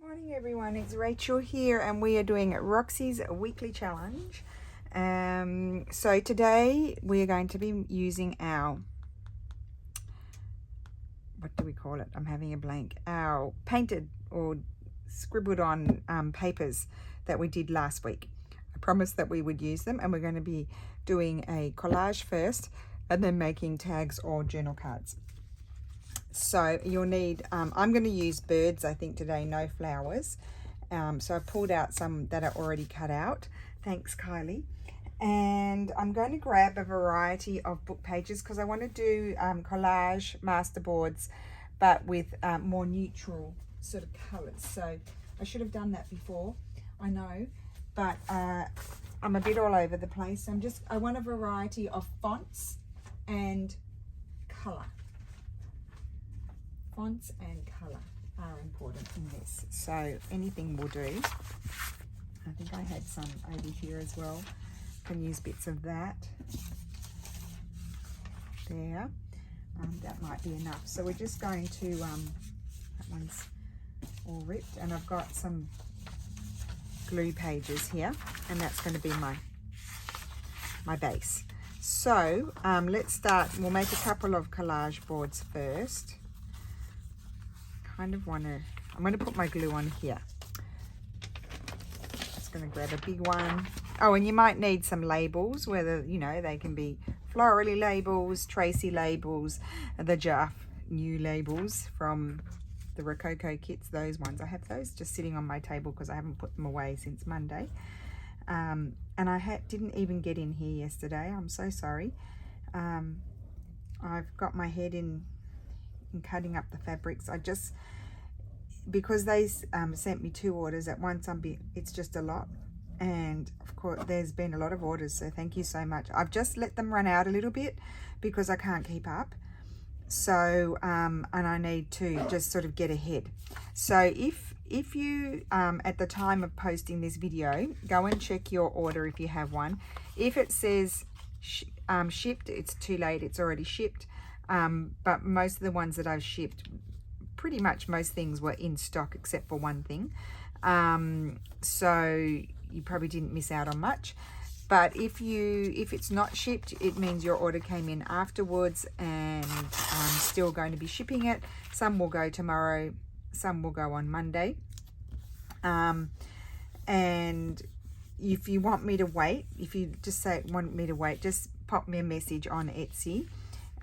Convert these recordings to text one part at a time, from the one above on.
Morning everyone, it's Rachel here and we are doing Roxy's weekly challenge. So today we are going to be using our, what do we call it? I'm having a blank. Our painted or scribbled on papers that we did last week. I promised that we would use them, and we're going to be doing a collage first and then making tags or journal cards. So you'll need, I'm going to use birds, I think today, no flowers. So I pulled out some that are already cut out. Thanks, Kylie. And I'm going to grab a variety of book pages because I want to do collage masterboards, but with more neutral sort of colors. So I should have done that before, I know, but I'm a bit all over the place. I want a variety of fonts and color. Fonts and color are important in this, so anything will do. I think I had some over here as well. Can use bits of that there. That might be enough. So we're just going to that one's all ripped, and I've got some glue pages here, and that's going to be my base. So let's start. We'll make a couple of collage boards first. I'm going to put my glue on here. Just going to grab a big one. Oh, and you might need some labels, whether, you know, they can be florally labels, tracie labels, the Jaff new labels from the Rococo kits, those ones. I have those just sitting on my table because I haven't put them away since Monday. And I didn't even get in here yesterday. I'm so sorry. I've got my head in cutting up the fabrics. Because they sent me 2 orders at once, it's just a lot, and of course there's been a lot of orders, so thank you so much. I've just let them run out a little bit because I can't keep up, so and I need to just sort of get ahead. So if you at the time of posting this video, go and check your order if you have one. If it says shipped, it's too late, it's already shipped. But most of the ones that I've shipped, pretty much most things were in stock except for one thing. So you probably didn't miss out on much. But if it's not shipped, it means your order came in afterwards, and I'm still going to be shipping it. Some will go tomorrow, some will go on Monday. And if you want me to wait, if you just want me to wait, just pop me a message on Etsy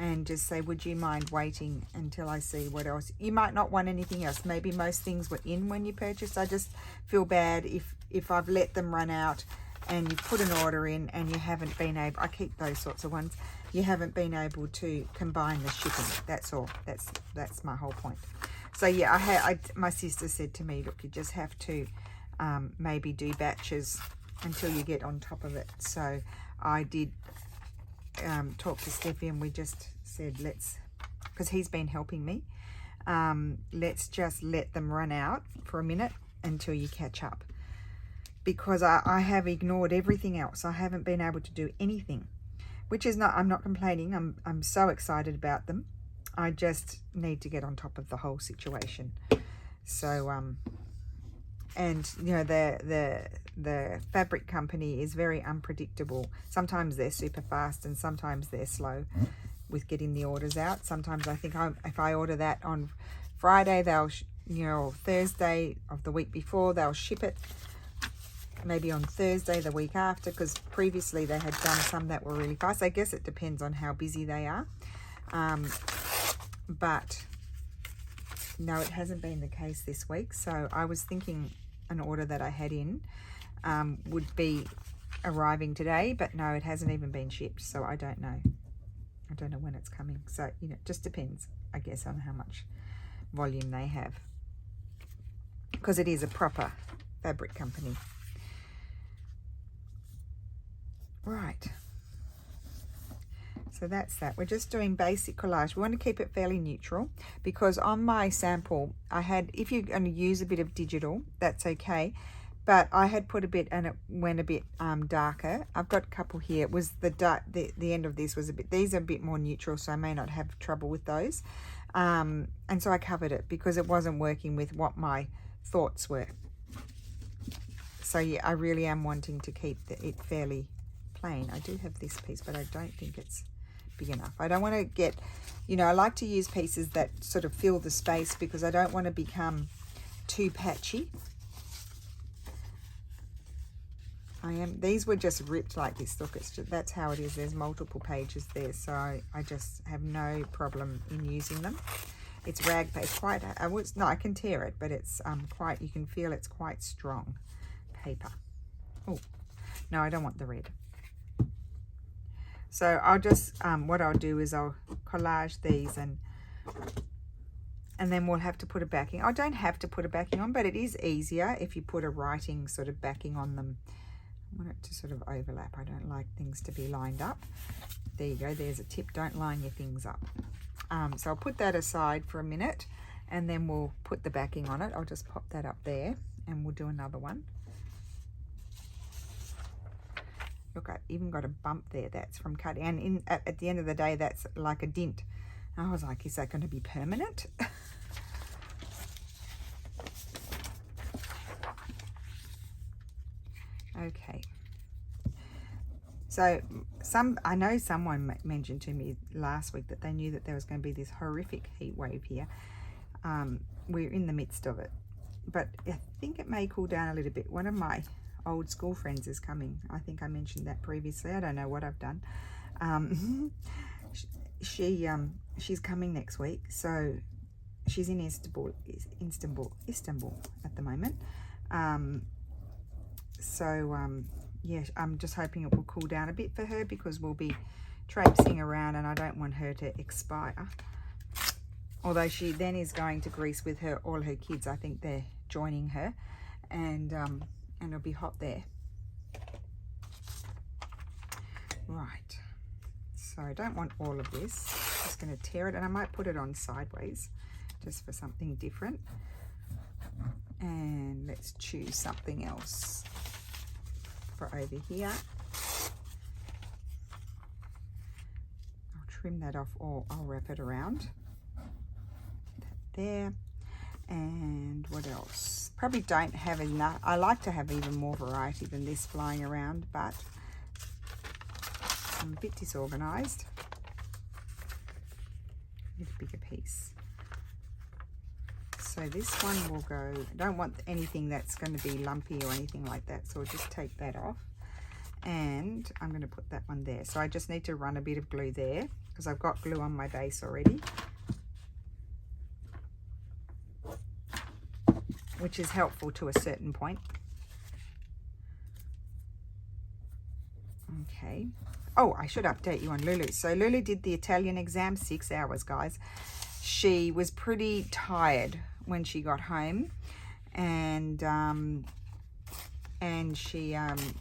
and just say, would you mind waiting until I see what else? You might not want anything else. Maybe most things were in when you purchased. I just feel bad if I've let them run out and you've put an order in and you haven't been able, I keep those sorts of ones, you haven't been able to combine the shipping. That's all. That's my whole point. So yeah, my sister said to me, look, you just have to maybe do batches until you get on top of it. So I did talk to Steffi, and we just said, because he's been helping me, let's just let them run out for a minute until you catch up, because I have ignored everything else. I haven't been able to do anything, which is I'm not complaining. I'm so excited about them. I just need to get on top of the whole situation. So and you know, the fabric company is very unpredictable. Sometimes they're super fast and sometimes they're slow with getting the orders out. Sometimes I think if I order that on Friday, they'll Thursday of the week before they'll ship it, maybe on Thursday the week after, because previously they had done some that were really fast. I guess it depends on how busy they are, but no, it hasn't been the case this week. So I was thinking an order that I had in would be arriving today, but no, it hasn't even been shipped. So I don't know. I don't know when it's coming. So, you know, it just depends, I guess, on how much volume they have, because it is a proper fabric company. Right. So that's that. We're just doing basic collage. We want to keep it fairly neutral, because on my sample I had, if you're going to use a bit of digital, that's okay, but I had put a bit and it went a bit darker. I've got a couple here. It was the end of this was a bit, these are a bit more neutral, so I may not have trouble with those. And so I covered it because it wasn't working with what my thoughts were. So yeah, I really am wanting to keep it fairly plain. I do have this piece, but I don't think it's big enough. I don't want to get, you know, I like to use pieces that sort of fill the space because I don't want to become too patchy. These were just ripped like this. Look, it's just, that's how it is. There's multiple pages there, so I just have no problem in using them. It's rag paper, quite, no, I can tear it, but it's quite, you can feel it's quite strong paper. Oh, no, I don't want the red. So I'll just, what I'll do is I'll collage these and then we'll have to put a backing. I don't have to put a backing on, but it is easier if you put a writing sort of backing on them. I want it to sort of overlap. I don't like things to be lined up. There you go. There's a tip. Don't line your things up. So I'll put that aside for a minute and then we'll put the backing on it. I'll just pop that up there and we'll do another one. Look, I even got a bump there. That's from cutting. And at the end of the day, that's like a dint. I was like, is that going to be permanent? Okay. So I know someone mentioned to me last week that they knew that there was going to be this horrific heat wave here. We're in the midst of it, but I think it may cool down a little bit. One of my old school friends is coming. I think I mentioned that previously. I don't know what I've done. She's coming next week, so she's in Istanbul at the moment. Yeah, I'm just hoping it will cool down a bit for her because we'll be traipsing around and I don't want her to expire. Although she then is going to Greece with all her kids. I think they're joining her, and it'll be hot there. Right. So I don't want all of this. I'm just going to tear it, and I might put it on sideways just for something different. And let's choose something else for over here. I'll trim that off, or I'll wrap it around. That there. And what else? Probably don't have enough. I like to have even more variety than this flying around, but I'm a bit disorganized. Need a bigger piece. So this one will go, I don't want anything that's going to be lumpy or anything like that, so I'll just take that off. And I'm going to put that one there. So I just need to run a bit of glue there because I've got glue on my base already, which is helpful to a certain point. Okay. Oh, I should update you on Lulu. So Lulu did the Italian exam, 6 hours, guys. She was pretty tired when she got home, and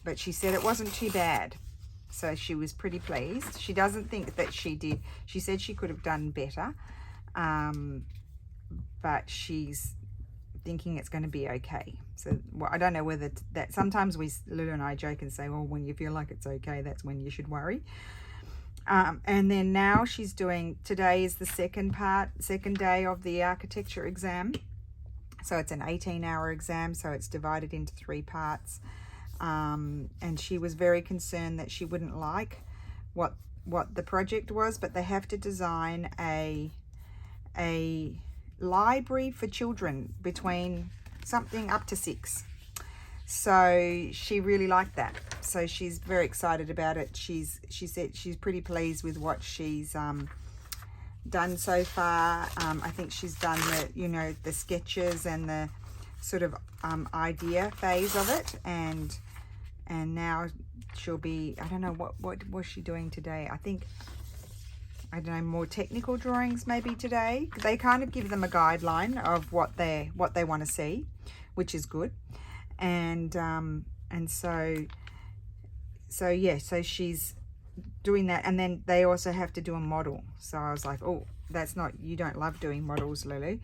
but she said it wasn't too bad, so she was pretty pleased. She doesn't think that she did. She said she could have done better, but she's thinking it's going to be okay. So well, I don't know whether that, sometimes Lulu and I joke and say, well, when you feel like it's okay, that's when you should worry. And then now she's doing, today is the second day of the architecture exam. So it's an 18-hour exam, so it's divided into 3 parts. And she was very concerned that she wouldn't like what the project was, but they have to design a library for children between something up to 6. So she really liked that. So she's very excited about it. She said she's pretty pleased with what she's done so far. I think she's done the sketches and the sort of idea phase of it, and now she'll be, I don't know what was she doing today. I think, I don't know, more technical drawings maybe today. They kind of give them a guideline of what they want to see, which is good. And so yeah, so she's doing that, and then they also have to do a model. So I was like, oh, that's not, you don't love doing models, Lulu.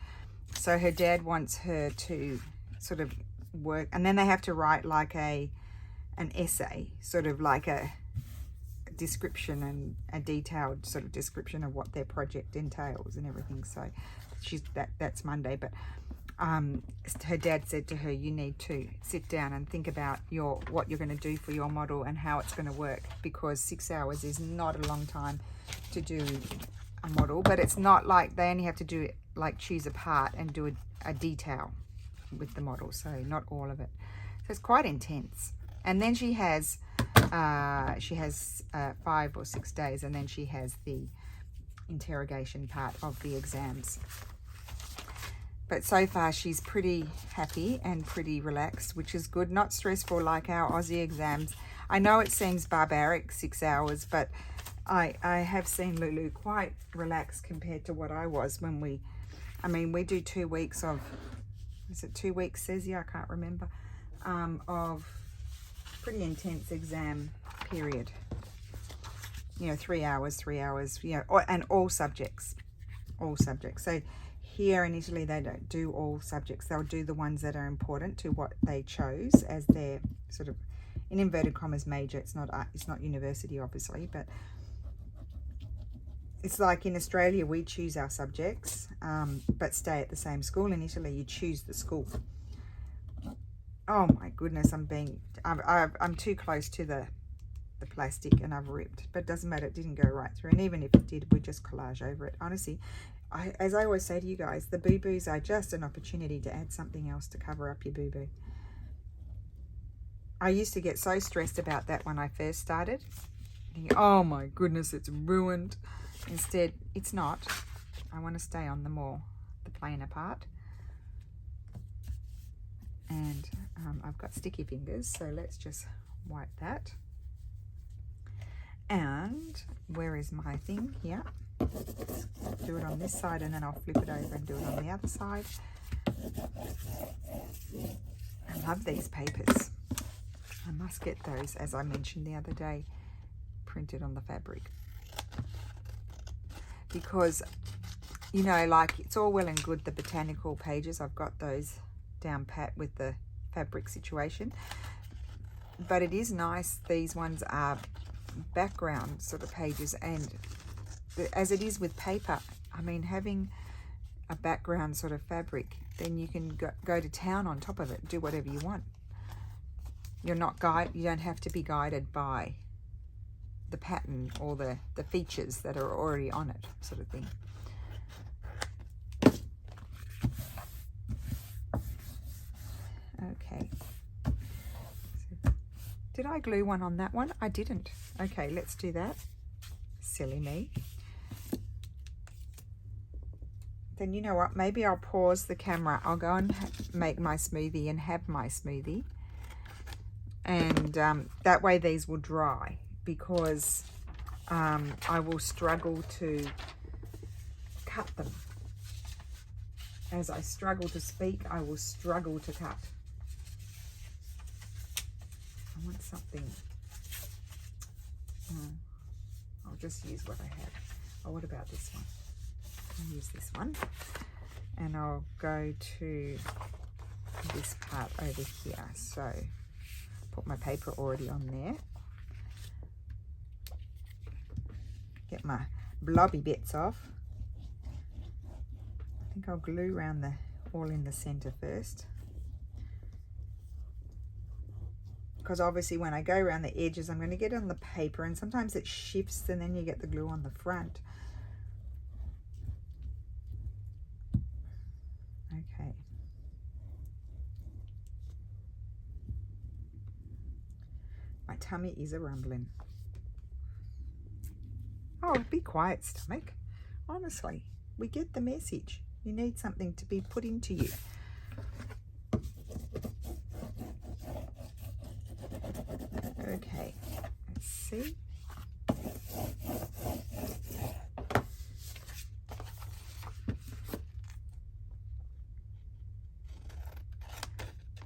So her dad wants her to sort of work, and then they have to write like an essay, sort of like a description and a detailed sort of description of what their project entails and everything. So that's Monday, but her dad said to her, you need to sit down and think about what you're going to do for your model and how it's going to work, because 6 hours is not a long time to do a model. But it's not like they only have to do it, like choose a part and do a detail with the model, so not all of it. So it's quite intense. And then she has 5 or 6 days, and then she has the interrogation part of the exams. But so far she's pretty happy and pretty relaxed, which is good. Not stressful like our Aussie exams. I know it seems barbaric, 6 hours, but I have seen Lulu quite relaxed compared to what I was when we do 2 weeks of, is it 2 weeks, Cezia? I can't remember, of pretty intense exam period. 3 hours, and all subjects. So here in Italy, they don't do all subjects. They'll do the ones that are important to what they chose as their sort of, in inverted commas, major. It's not university, obviously, but it's like in Australia, we choose our subjects, but stay at the same school. In Italy, you choose the school. Oh my goodness, I'm too close to the plastic and I've ripped, but it doesn't matter, it didn't go right through, and even if it did, we just collage over it. Honestly, as I always say to you guys, the boo-boos are just an opportunity to add something else to cover up your boo-boo. I used to get so stressed about that when I first started, thinking, oh my goodness, it's ruined. Instead, it's not. I want to stay on the plainer part. And I've got sticky fingers, so let's just wipe that. And where is my thing? Here. Do it on this side, and then I'll flip it over and do it on the other side. I love these papers. I must get those, as I mentioned the other day, printed on the fabric. Because, like, it's all well and good, the botanical pages. I've got those down pat with the fabric situation. But it is nice, these ones are background sort of pages, and as it is with paper, having a background sort of fabric, then you can go to town on top of it, do whatever you want. You don't have to be guided by the pattern or the features that are already on it, sort of thing. Okay. Did I glue one on that one? I didn't. Okay, let's do that. Silly me. Then you know what? Maybe I'll pause the camera. I'll go and make my smoothie and have my smoothie. And that way these will dry, because I will struggle to cut them. As I struggle to speak, I will struggle to cut. I want something. I'll just use what I have. Oh, what about this one? I'll use this one. And I'll go to this part over here. So, put my paper already on there. Get my blobby bits off. I think I'll glue around all in the center first. Because obviously when I go around the edges, I'm going to get on the paper, and sometimes it shifts and then you get the glue on the front. Okay. My tummy is a rumbling. Oh, be quiet, stomach. Honestly, we get the message. You need something to be put into you. Okay, let's see.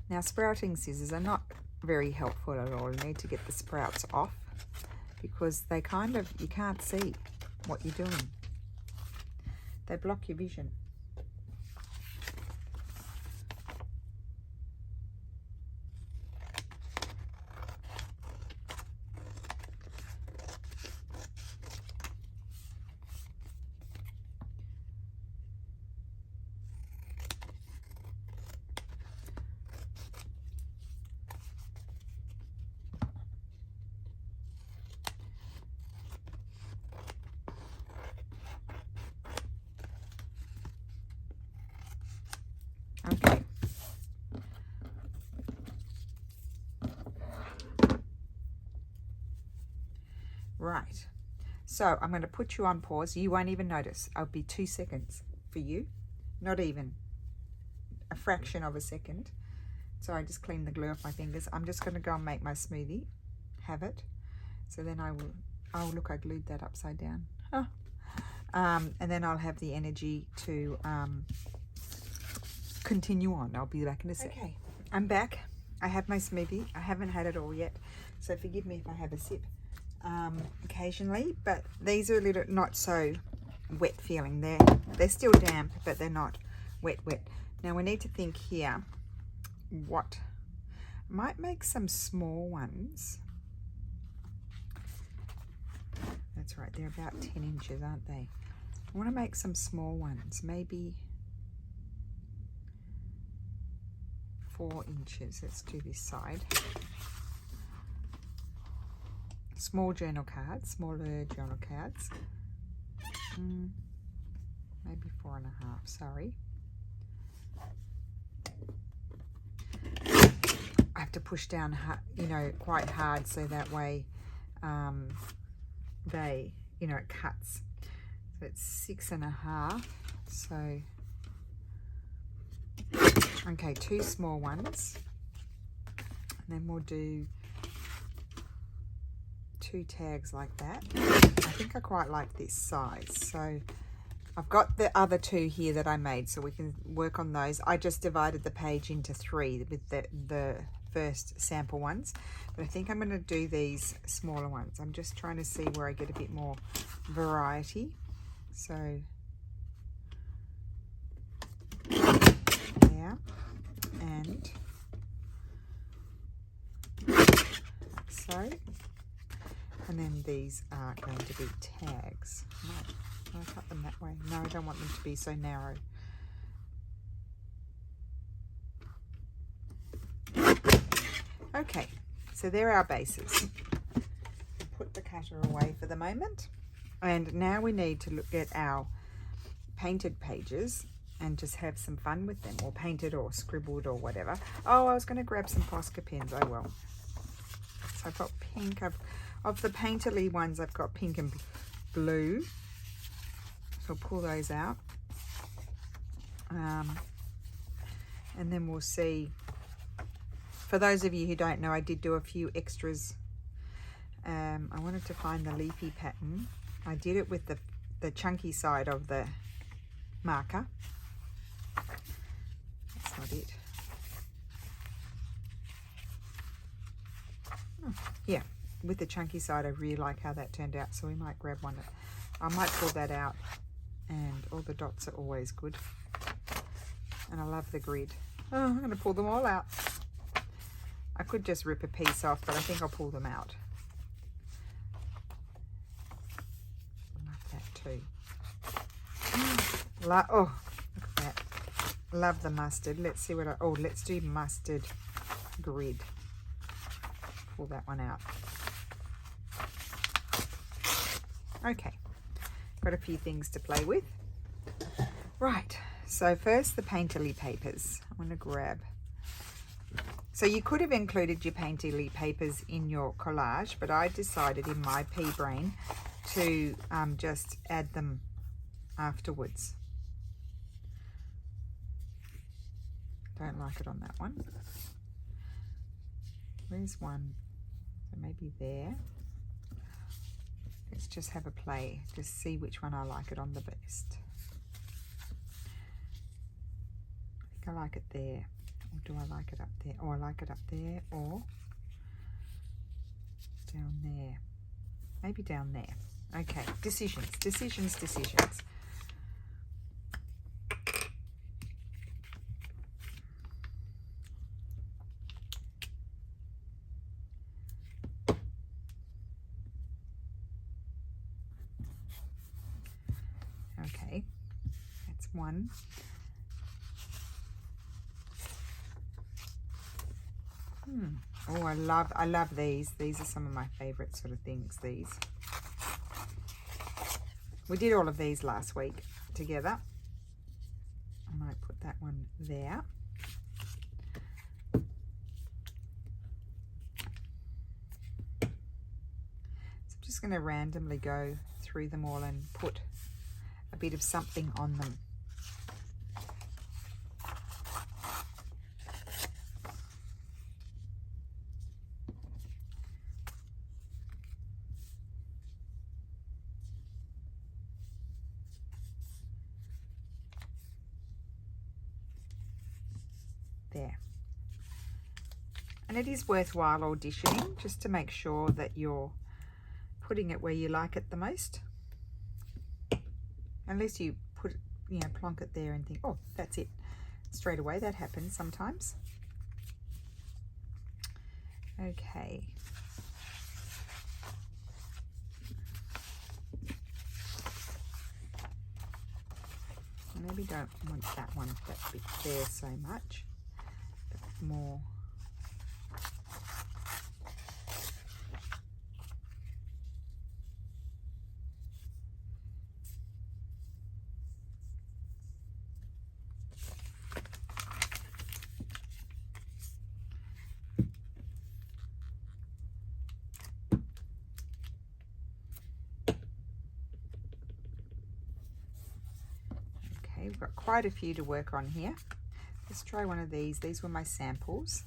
Now, sprouting scissors are not very helpful at all. You need to get the sprouts off, because they you can't see what you're doing. They block your vision. Okay. Right. So I'm going to put you on pause. You won't even notice. I'll be 2 seconds for you. Not even a fraction of a second. So I just clean the glue off my fingers. I'm just going to go and make my smoothie. Have it. So then I will, oh look, I glued that upside down. Oh. And then I'll have the energy to continue on. I'll be back in a sec. Okay, I'm back. I have my smoothie. I haven't had it all yet, so forgive me if I have a sip occasionally, but these are a little not so wet feeling. They're still damp, but they're not wet. Now we need to think here what might make some small ones. That's right, they're about 10 inches, aren't they? I want to make some small ones, maybe 4 inches. Let's do this side. Small journal cards, smaller journal cards. Maybe 4.5, sorry. I have to push down, you know, quite hard so that way they, you know, it cuts. So it's 6.5. So, okay, 2 small ones. And then we'll do 2 tags like that. I think I quite like this size. So I've got the other 2 here that I made, so we can work on those. I just divided the page into 3 with the first sample ones, but I think I'm going to do these smaller ones. I'm just trying to see where I get a bit more variety. So there, and like so, and then these are going to be tags. No, I cut them that way. No, I don't want them to be so narrow. Okay, so there are our bases. Put the cutter away for the moment. And now we need to look at our painted pages and just have some fun with them, or painted or scribbled or whatever. Oh, I was going to grab some Posca pens. I will. So I've got pink. Of the painterly ones, I've got pink and blue. So I'll pull those out. And then we'll see. For those of you who don't know, I did do a few extras. I wanted to find the leafy pattern. I did it with the chunky side of the marker. That's not it. Oh, yeah, with the chunky side, I really like how that turned out, so we might grab one. I might pull that out, and all the dots are always good. And I love the grid. Oh, I'm going to pull them all out. I could just rip a piece off, but I think I'll pull them out. Love that too. Oh, look at that. Love the mustard. Let's see what let's do mustard grid. Pull that one out. Okay, got a few things to play with. Right, so first the painterly papers. I'm going to grab. So you could have included your painterly papers in your collage, but I decided in my pea brain to just add them afterwards. Don't like it on that one. Where's one? So maybe there. Let's just have a play, just see which one I like it on the best. I think I like it there. Or do I like it up there? Or I like it up there, or down there. Maybe down there. Okay, decisions. Okay, that's one. Oh, I love these. These are some of my favorite sort of things, these. We did all of these last week together. I might put that one there. just going to randomly go through them all and put a bit of something on them. There. And it is worthwhile auditioning just to make sure that you're putting it where you like it the most. Unless you put it, you know, plonk it there and think, oh, that's it. Straight away, that happens sometimes. Okay. Maybe don't want that one, that bit there so much, but more. We've got quite a few to work on here. Let's try one of these. These were my samples.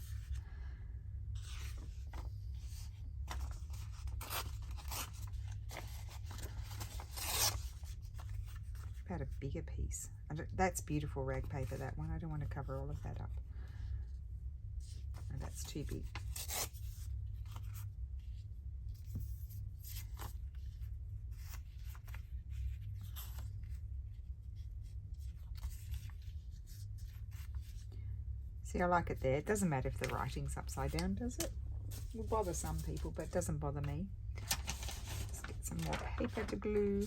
About a bigger piece. That's beautiful rag paper, that one. I don't want to cover all of that up. No, that's too big. See, I like it there. It doesn't matter if the writing's upside down, does it? It will bother some people, but it doesn't bother me. Let's get some more paper to glue.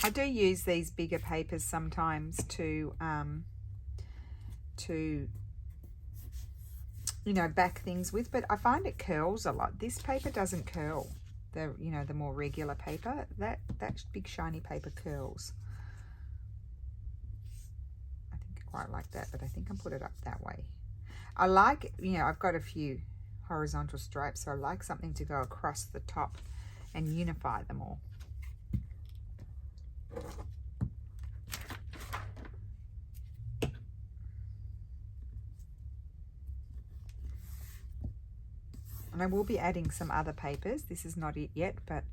I do use these bigger papers sometimes to you know, back things with, but I find it curls a lot. This paper doesn't curl. The, you know, the more regular paper, that big shiny paper curls. Quite like that, but I think I'll put it up that way. I like, you know, I've got a few horizontal stripes, so I like something to go across the top and unify them all. And I will be adding some other papers. This is not it yet, but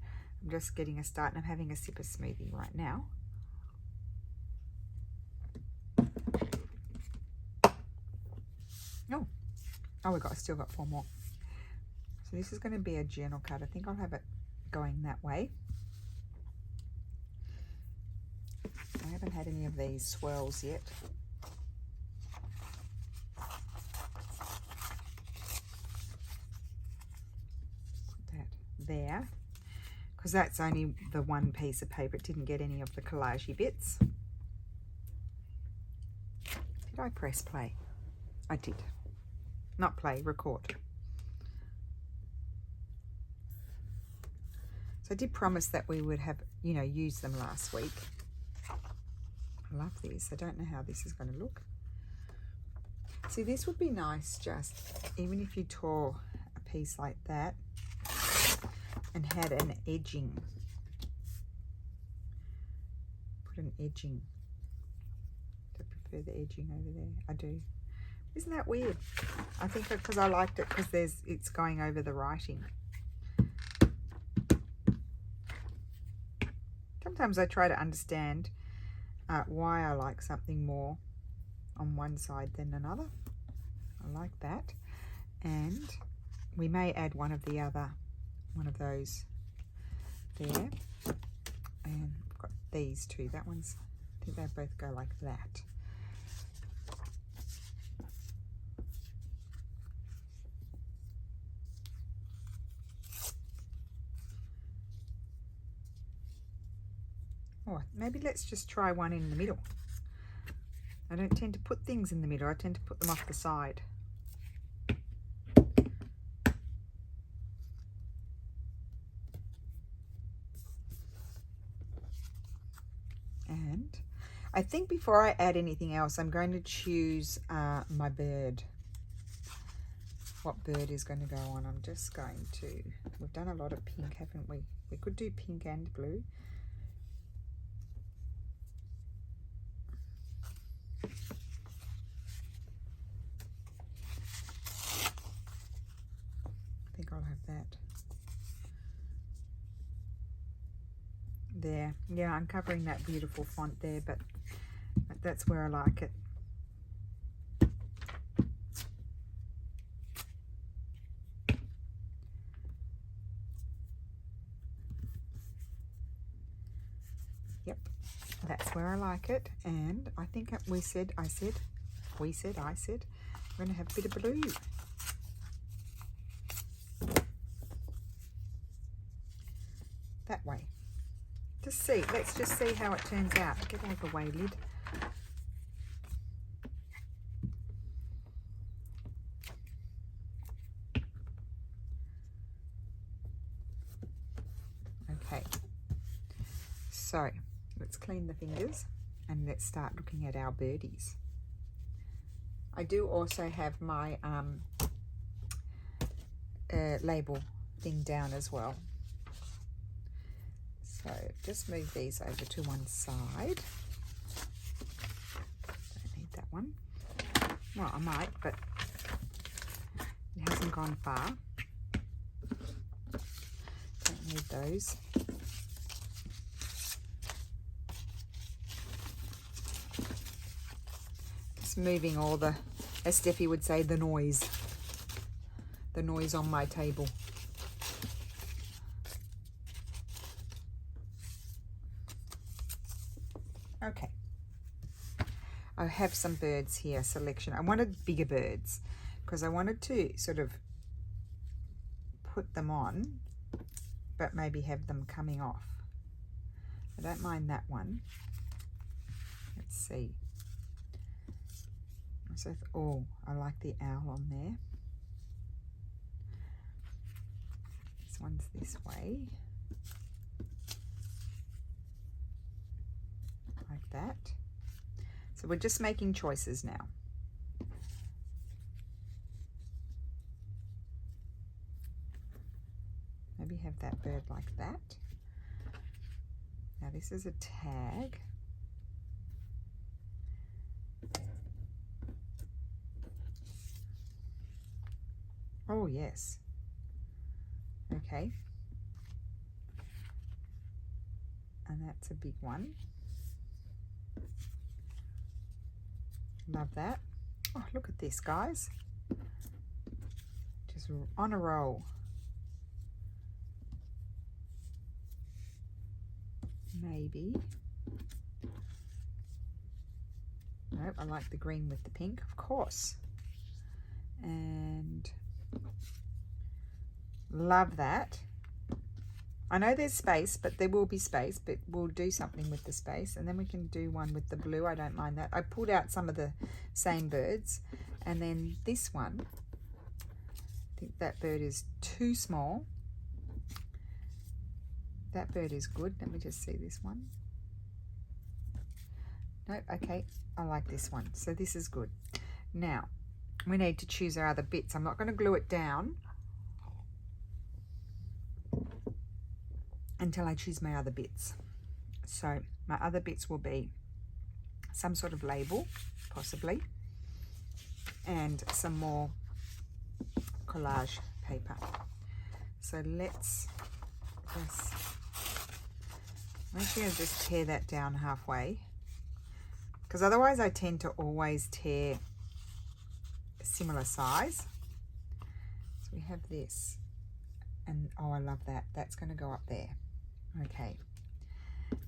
I'm just getting a start, and I'm having a sip of smoothie right now. Oh, I still got 4 more. So this is going to be a journal card. I think I'll have it going that way. I haven't had any of these swirls yet. Put that there, because that's only the one piece of paper. It didn't get any of the collagey bits. Did I press play? I did. Not play, record. So I did promise that we would have, you know, use them last week. I love this. I don't know how this is going to look. See, this would be nice, just even if you tore a piece like that and had an edging. Put an edging. Do I prefer the edging over there? I do. Isn't that weird? I think because I liked it because it's going over the writing. Sometimes I try to understand why I like something more on one side than another. I like that. And we may add one of those there. And I've got these two. That one's, I think they both go like that. Oh, maybe let's just try one in the middle. I don't tend to put things in the middle. I tend to put them off the side. And I think before I add anything else, I'm going to choose my bird. what bird is going to go on. I'm just going to, we've done a lot of pink, haven't we? We could do pink and blue. I think I'll have that. There. Yeah, I'm covering that beautiful font there, but that's where I like it. Yep, that's where I like it. And I think I said, we're going to have a bit of blue. That way. Just see, let's just see how it turns out. Get out of the way, lid. Okay, so let's clean the fingers and let's start looking at our birdies. I do also have my label thing down as well. So just move these over to one side. Don't need that one. Well, I might, but it hasn't gone far. Don't need those. Just moving all the, as Steffi would say, the noise on my table. Okay, I have some birds here, selection. I wanted bigger birds because I wanted to sort of put them on, but maybe have them coming off. I don't mind that one. Let's see. So, oh, I like the owl on there. This one's this way. Like that. So we're just making choices now. Maybe have that bird like that. Now this is a tag. Oh yes. Okay. And that's a big one. Love that. Oh, look at this, guys. Just on a roll. Maybe. Nope, I like the green with the pink, of course. And love that. I know there's space, but there will be space, but we'll do something with the space. And then we can do one with the blue. I don't mind that. I pulled out some of the same birds. And then this one, I think that bird is too small. That bird is good. Let me just see this one. Nope, okay, I like this one. So this is good. Now, we need to choose our other bits. I'm not going to glue it down until I choose my other bits. So my other bits will be some sort of label, possibly, and some more collage paper. So let's just, I'm actually going to just tear that down halfway, because otherwise I tend to always tear a similar size. So we have this, and oh, I love that. That's going to go up there. Okay,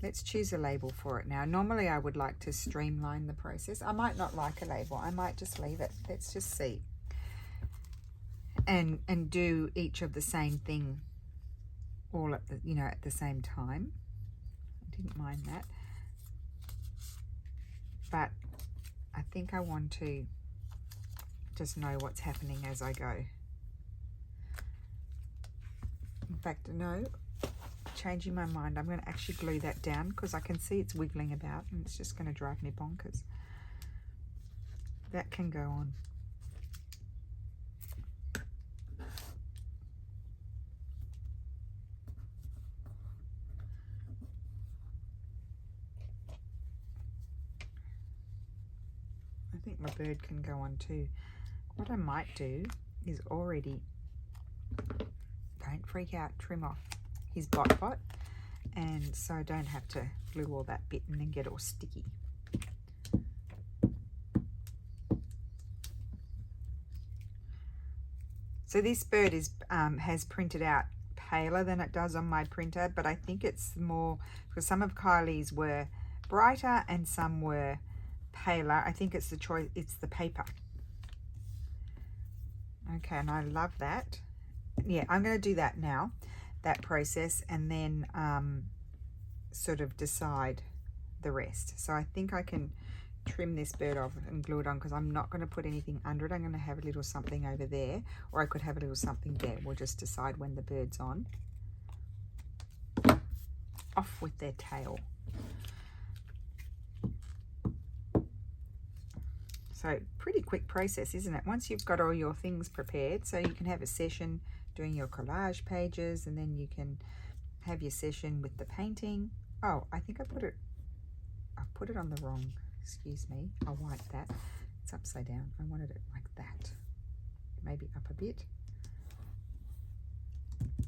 let's choose a label for it now. Normally I would like to streamline the process. I might not like a label. I might just leave it. Let's just see. And do each of the same thing all at the, you know, at the same time. I didn't mind that. But I think I want to just know what's happening as I go. In fact, no, changing my mind. I'm going to actually glue that down because I can see it's wiggling about and it's just going to drive me bonkers. That can go on. my bird can go on too. What I might do is already, don't freak out, trim off his bot, and so I don't have to glue all that bit and then get all sticky. So this bird is has printed out paler than it does on my printer, but I think it's more because some of Kylie's were brighter and some were paler. I think it's the choice, it's the paper. Okay, and I love that. Yeah, I'm going to do that now, that process, and then sort of decide the rest. So I think I can trim this bird off and glue it on, because I'm not going to put anything under it. I'm going to have a little something over there, or I could have a little something there. We'll just decide when the bird's on. Off with their tail. So pretty quick process, isn't it? Once you've got all your things prepared, so you can have a session doing your collage pages, and then you can have your session with the painting. Oh, I think I put it on the wrong, excuse me. I'll wipe that. It's upside down. I wanted it like that. Maybe up a bit.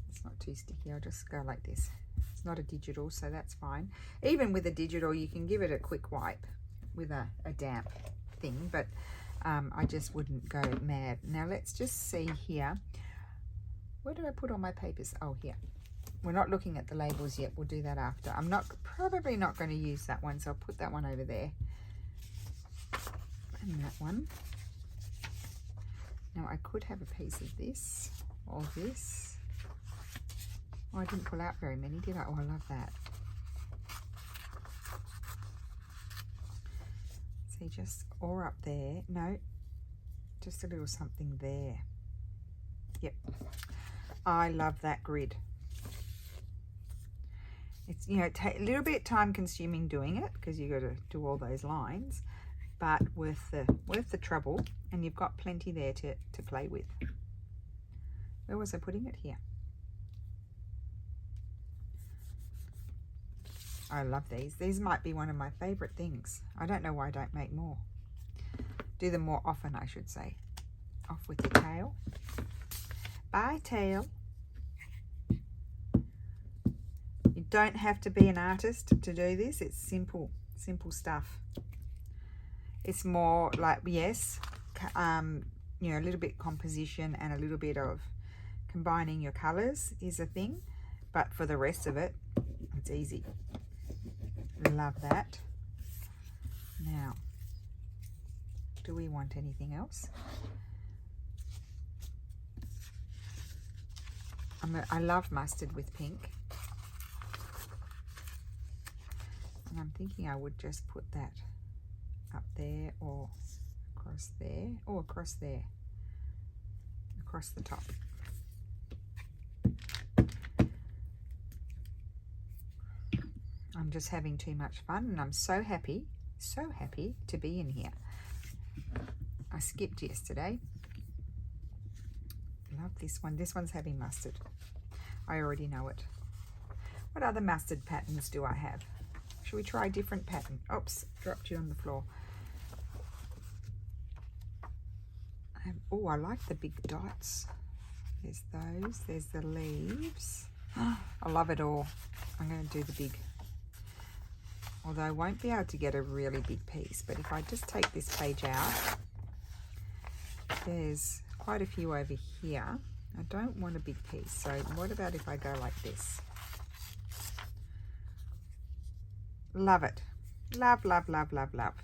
It's not too sticky. I'll just go like this. It's not a digital, so that's fine. Even with a digital, you can give it a quick wipe with a damp thing, but I just wouldn't go mad. Now let's just see here. Where did I put all my papers? Oh, here. We're not looking at the labels yet. We'll do that after. I'm probably not going to use that one, so I'll put that one over there. And that one. Now I could have a piece of this or this. Oh, I didn't pull out very many, did I? Oh, I love that. See, just or up there. No, just a little something there. Yep. I love that grid. It's, you know, a little bit time consuming doing it because you got to do all those lines, but worth the trouble, and you've got plenty there to play with. Where was I putting it? Here. I love these. These might be one of my favorite things. I don't know why I don't make more. Do them more often, I should say. Off with your tail. Bye, tail. You don't have to be an artist to do this. It's simple stuff. It's more like, yes, you know, a little bit composition and a little bit of combining your colors is a thing, but for the rest of it, it's easy. Love that. Now, do we want anything else? I love mustard with pink. And I'm thinking I would just put that up there or across there or across there, across the top. I'm just having too much fun, and I'm so happy to be in here. I skipped yesterday. Love this one. This one's having mustard. I already know it. What other mustard patterns do I have? Should we try a different pattern? Oops, dropped you on the floor. Oh, I like the big dots. There's those. There's the leaves. I love it all. I'm going to do the big. Although I won't be able to get a really big piece, but if I just take this page out, there's quite a few over here. I don't want a big piece, so what about if I go like this? Love it. Love, love, love, love, love.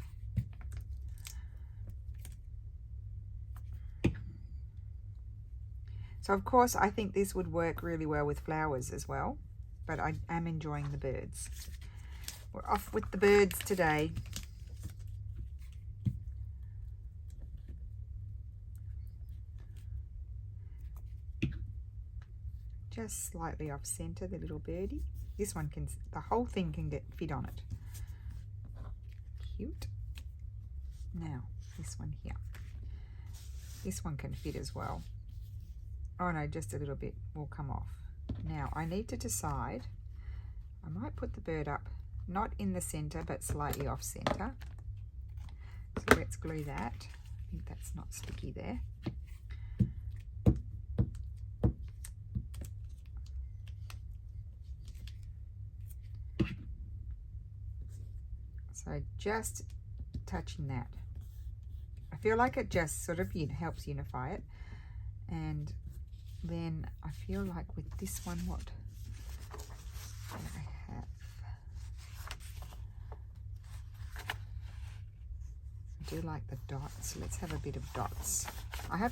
So of course I think this would work really well with flowers as well, but I am enjoying the birds. We're off with the birds today. Just slightly off center, the little birdie. This one can, the whole thing can fit on it. Cute. Now, this one here. This one can fit as well. Oh no, just a little bit will come off. Now, I need to decide. I might put the bird up, not in the center, but slightly off center. So let's glue that. I think that's not sticky there. So just touching that. I feel like it just sort of helps unify it. And then I feel like with this one, what do I have? I do like the dots. Let's have a bit of dots.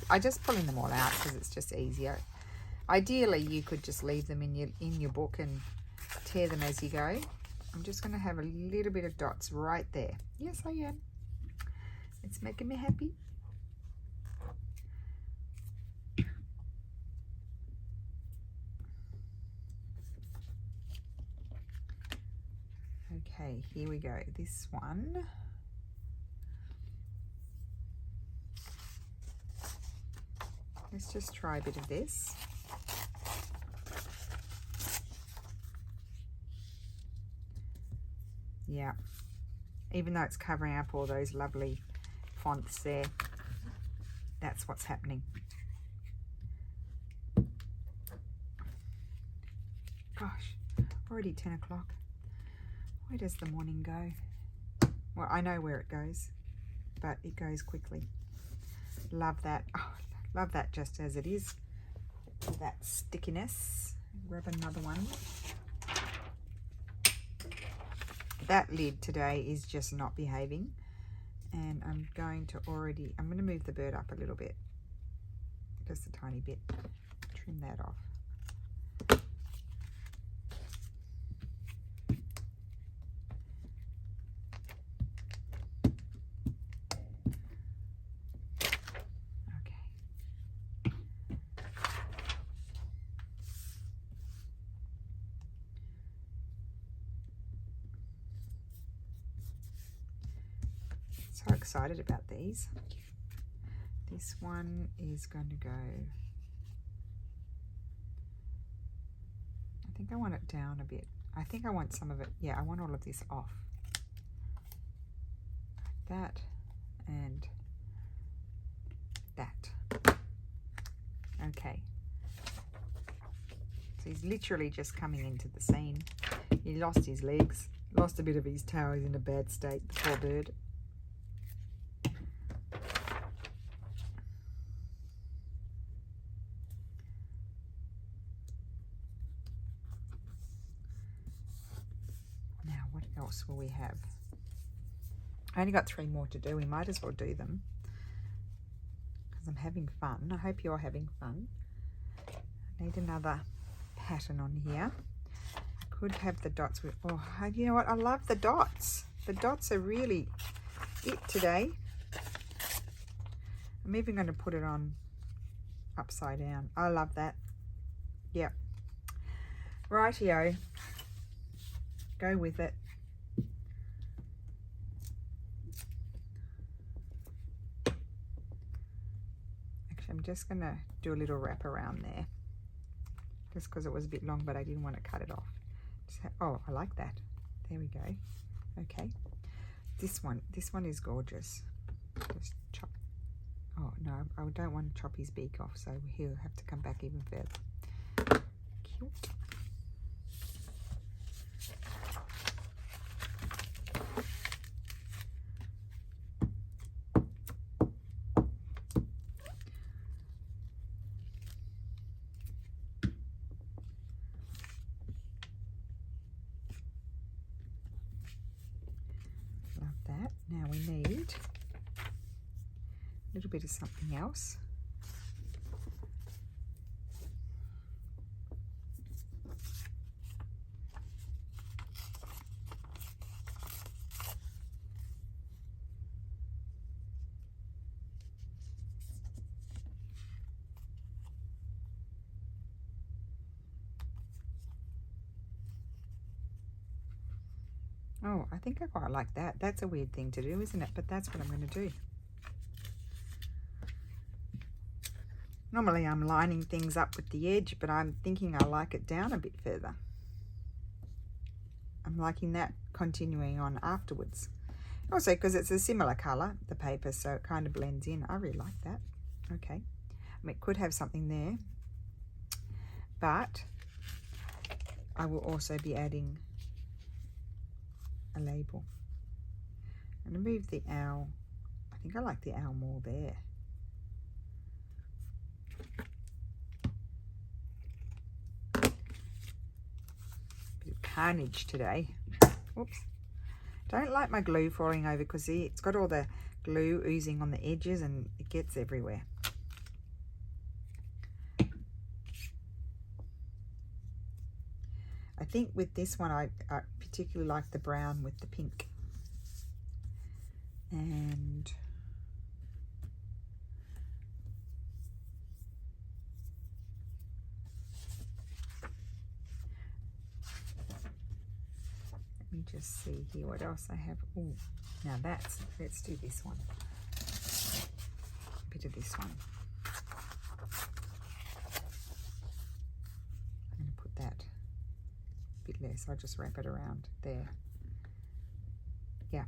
I just pulling them all out because it's just easier. Ideally, you could just leave them in your book and tear them as you go. I'm just going to have a little bit of dots right there. Yes, I am. It's making me happy. Okay, here we go. This one. Let's just try a bit of this. Yeah, even though it's covering up all those lovely fonts there, that's what's happening. Gosh, already 10 o'clock. Where does the morning go? Well, I know where it goes, but it goes quickly. Love that. Oh, love that just as it is. That stickiness. Grab another one. That lid today is just not behaving, and I'm going to move the bird up a little bit, just a tiny bit, trim that off. So excited about these. This one is going to go, I think I want it down a bit. I think I want some of it, yeah, I want all of this off. Like that and that. Okay. So he's literally just coming into the scene. He lost his legs, lost a bit of his tail. He's in a bad state, the poor bird. Else will we have? I only got 3 more to do. We might as well do them because I'm having fun. I hope you're having fun. I need another pattern on here. I could have the dots with, oh, you know what? I love the dots. The dots are really it today. I'm even going to put it on upside down. I love that. Yep. Rightio. Go with it. I'm just going to do a little wrap around there just because it was a bit long, but I didn't want to cut it off. Oh, I like that. There we go. Okay. This one is gorgeous. Just chop. Oh, no, I don't want to chop his beak off, so he'll have to come back even further. Cute. Now we need a little bit of something else. Oh, I think I quite like that. That's a weird thing to do, isn't it? But that's what I'm going to do. Normally I'm lining things up with the edge, but I'm thinking I like it down a bit further. I'm liking that continuing on afterwards. Also, because it's a similar colour, the paper, so it kind of blends in. I really like that. Okay. I mean, it could have something there, but I will also be adding a label. I'm going to move the owl. I think I like the owl more there. Bit of carnage today. Oops. Don't like my glue falling over because see, it's got all the glue oozing on the edges and it gets everywhere. I think with this one, I particularly like the brown with the pink. And let me just see here what else I have. Oh, now let's do this one. A bit of this one. I'm going to put that a bit less. I'll just wrap it around there. Yeah.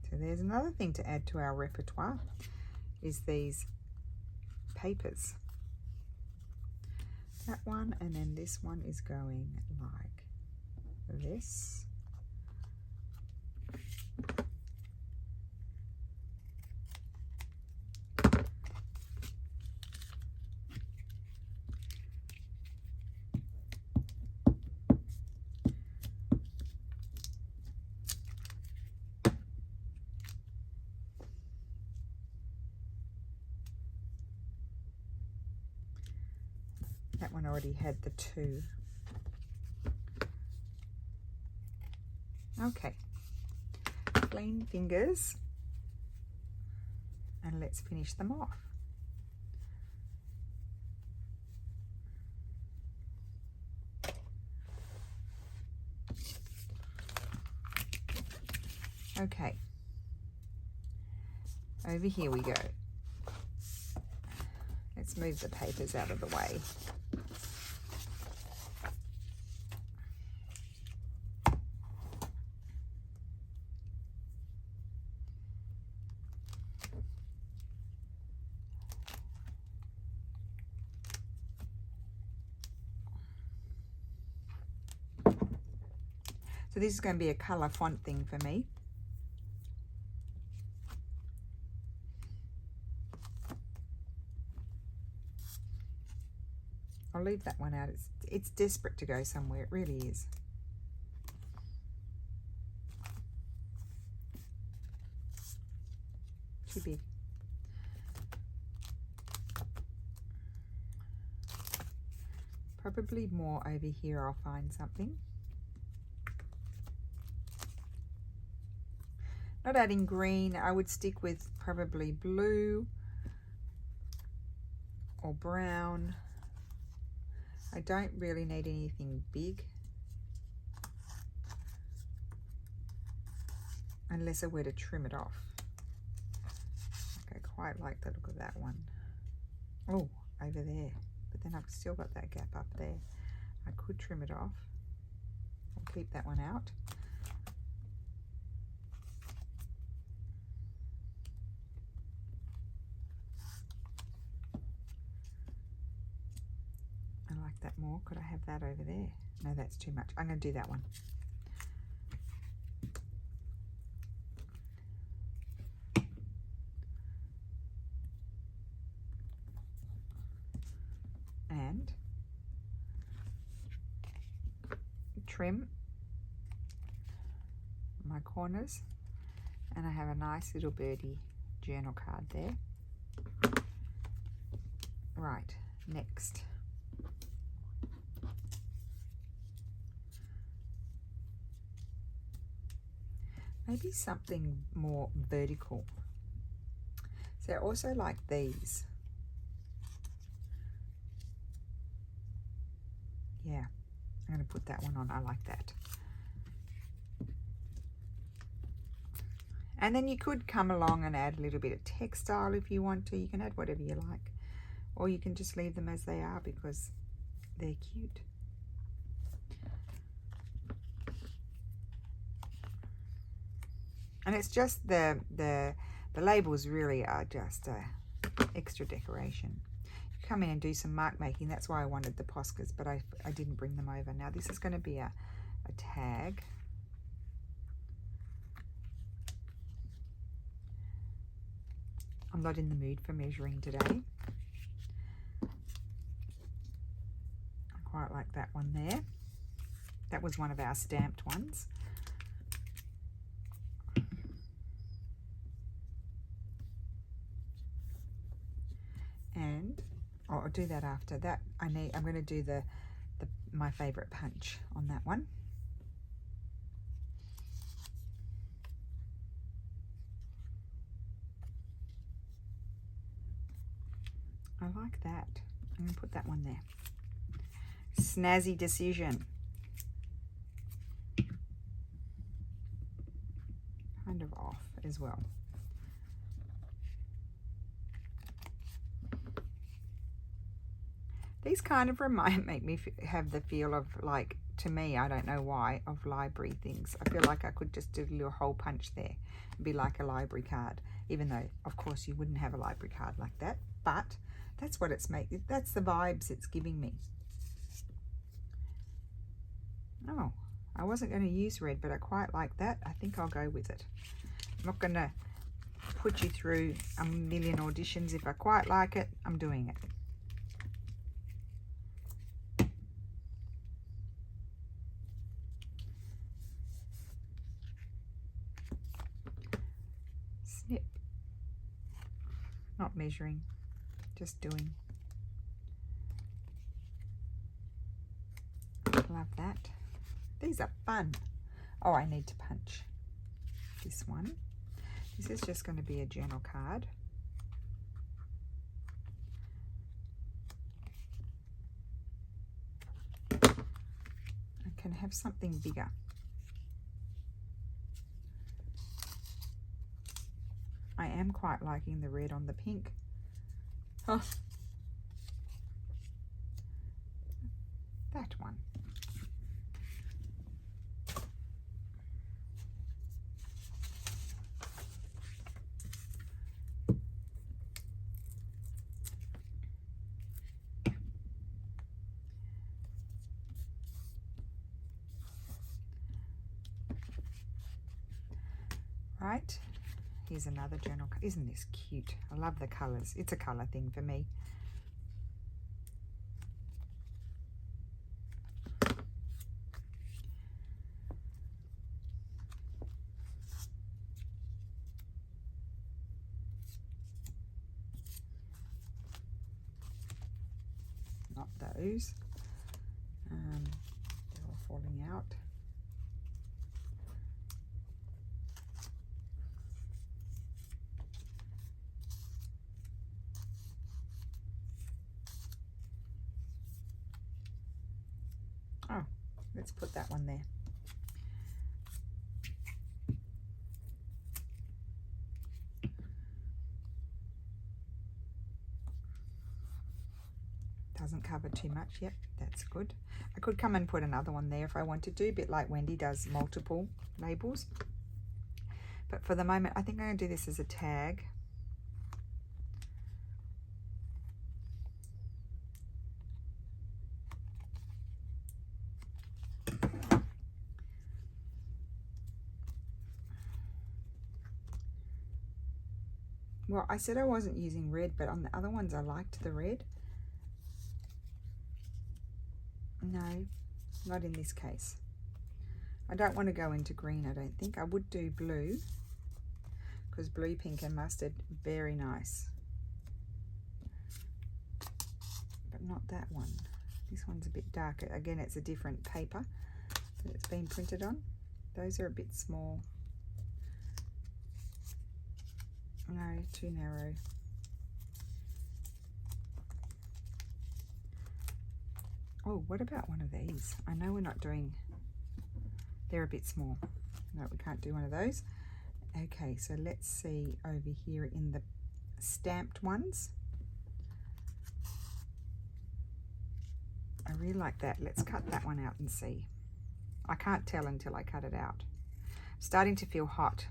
So there's another thing to add to our repertoire is these papers. That one, and then this one is going like this. That one already had the two. Okay, clean fingers, and let's finish them off. Okay, over here we go. Let's move the papers out of the way. So this is going to be a colour font thing for me. I'll leave that one out. It's desperate to go somewhere. It really is. Too big. Probably more over here. I'll find something. Not adding green. I would stick with probably blue or brown. I don't really need anything big unless I were to trim it off. I quite like the look of that one. Oh, over there. But then I've still got that gap up there. I could trim it off. I'll keep that one out. I like that more. Could I have that over there? No, that's too much. I'm going to do that one. And trim my corners. And I have a nice little birdie journal card there. Right, next. Maybe something more vertical. So I also like these. Yeah, I'm going to put that one on. I like that. And then you could come along and add a little bit of textile if you want to. You can add whatever you like. or you can just leave them as they are because they're cute. And it's just the labels really are just extra decoration. You come in and do some mark making. That's why I wanted the Poscas, but I didn't bring them over. Now this is going to be a tag. I'm not in the mood for measuring today. I quite like that one there. That was one of our stamped ones. And I'll do that after that. I'm going to do my favorite punch on that one. I like that. I'm going to put that one there. Snazzy decision. Kind of off as well. These kind of make me have the feel of, like, to me, I don't know why, of library things. I feel like I could just do a little hole punch there and be like a library card, even though, of course, you wouldn't have a library card like that, but that's what it's that's the vibes it's giving me. Oh, I wasn't going to use red, but I quite like that. I think I'll go with it. I'm not going to put you through a million auditions. If I quite like it, I'm doing it. Snip. Not measuring, just doing. Love that. These are fun. Oh, I need to punch this one. This is just going to be a journal card. I can have something bigger. I am quite liking the red on the pink. Oh, that one. Right, here's another journal. Isn't this cute? I love the colours. It's a colour thing for me. Not those. They're all falling out. Oh, let's put that one there. Doesn't cover too much. Yep, that's good. I could come and put another one there if I wanted to, a bit like Wendy does multiple labels. But for the moment, I think I'm going to do this as a tag. Well, I said I wasn't using red, but on the other ones I liked the red. No, not in this case. I don't want to go into green, I don't think. I would do blue, because blue, pink and mustard, very nice. But not that one. This one's a bit darker. Again, it's a different paper that it's been printed on. Those are a bit small. No, too narrow. Oh, what about one of these? I know we're not doing, they're a bit small. No, we can't do one of those. Okay, so let's see over here in the stamped ones. really like that. Let's cut that one out and see. I can't tell until I cut it out. Starting to feel hot.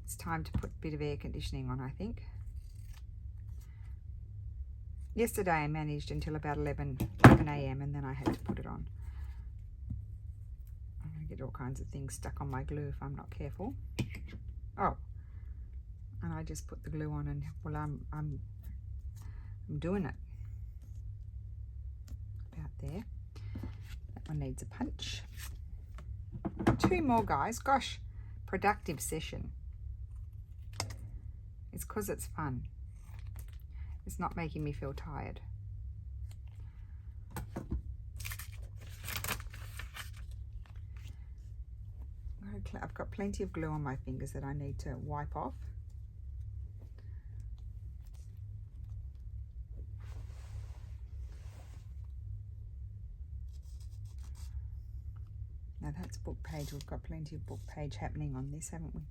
It's time to put a bit of air conditioning on, I think. Yesterday I managed until about 11 a.m. and then I had to put it on. I'm going to get all kinds of things stuck on my glue if I'm not careful. Oh, and I just put the glue on and, well, I'm doing it. About there. That one needs a punch. 2 more, guys. Gosh, productive session. It's because it's fun. It's not making me feel tired. I've got plenty of glue on my fingers that I need to wipe off. Now that's book page. We've got plenty of book page happening on this, haven't we?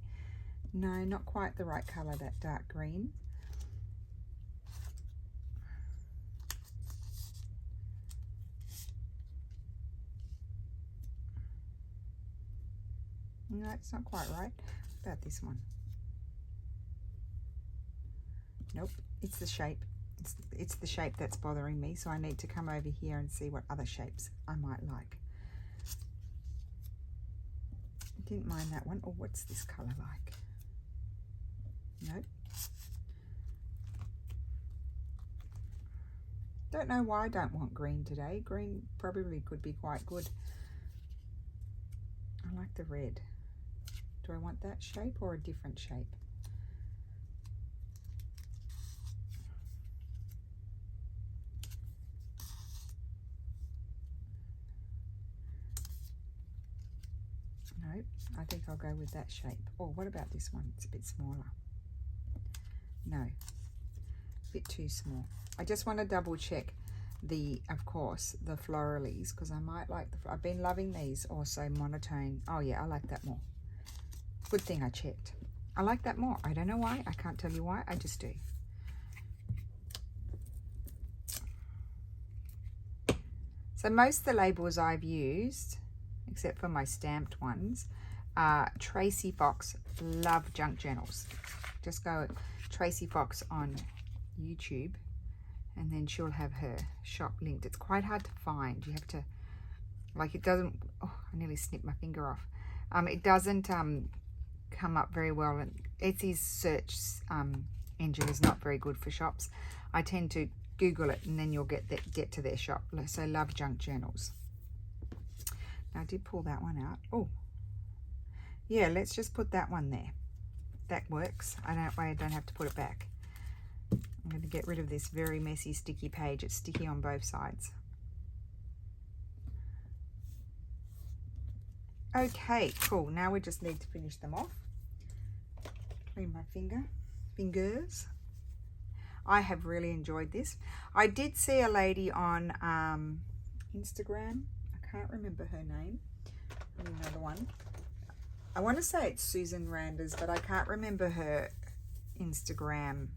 No, not quite the right colour, that dark green. No, it's not quite right. What about this one? Nope, it's the shape. It's the shape that's bothering me, so I need to come over here and see what other shapes I might like. I didn't mind that one. Oh, what's this colour like? Nope. Don't know why I don't want green today. Green probably could be quite good. I like the red. Do I want that shape or a different shape? Nope, I think I'll go with that shape. Oh, what about this one? It's a bit smaller. No, a bit too small. I just want to double check of course, the floralies, because I might like I've been loving these also monotone. Oh yeah, I like that more. Good thing I checked. I like that more. I don't know why. I can't tell you why. I just do. So most of the labels I've used, except for my stamped ones, are Tracy Fox Love Junk Journals. Just go Tracy Fox on YouTube and then she'll have her shop linked. It's quite hard to find. You have to, like, it doesn't, oh, I nearly snipped my finger off. It doesn't come up very well, and Etsy's search engine is not very good for shops. I tend to Google it and then you'll get to their shop. So Love Junk Journals. Now I did pull that one out. Oh yeah, let's just put that one there. That works. I don't have to put it back. I'm going to get rid of this very messy sticky page. It's sticky on both sides. Okay, cool. Now we just need to finish them off. Clean my fingers. I have really enjoyed this. I did see a lady on Instagram. I can't remember her name. Another one. I want to say it's Susan Randers, but I can't remember her Instagram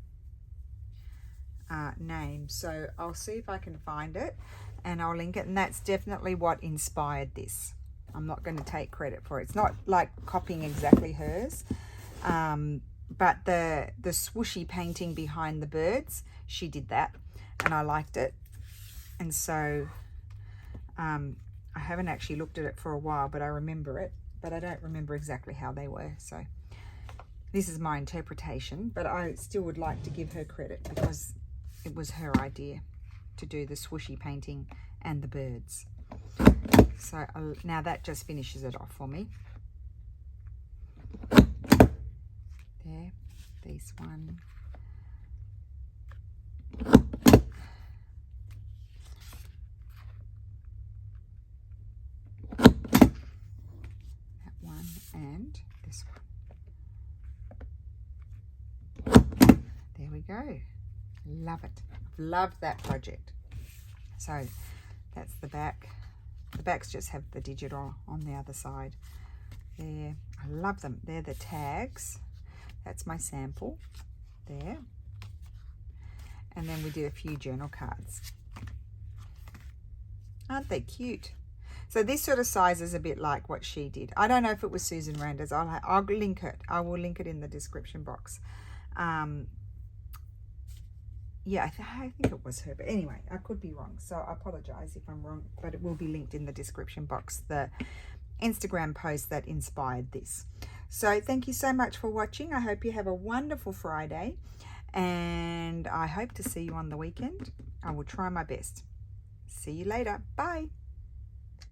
name. So I'll see if I can find it and I'll link it. And that's definitely what inspired this. I'm not going to take credit for it. It's not like copying exactly hers. But the swooshy painting behind the birds, she did that and I liked it. And so I haven't actually looked at it for a while, but I remember it, but I don't remember exactly how they were. So this is my interpretation, but I still would like to give her credit because it was her idea to do the swooshy painting and the birds. So now that just finishes it off for me. There, this one. That one and this one. There we go. Love it. Love that project. So that's the back. The backs just have the digital on the other side. There. I love them. They're the tags. That's my sample there. And then we did a few journal cards. Aren't they cute? So this sort of size is a bit like what she did. I don't know if it was Susan Randa's. I'll link it. I will link it in the description box. Yeah, I think it was her. But anyway, I could be wrong. So I apologize if I'm wrong. But it will be linked in the description box, the Instagram post that inspired this. So thank you so much for watching. I hope you have a wonderful Friday. And I hope to see you on the weekend. I will try my best. See you later. Bye.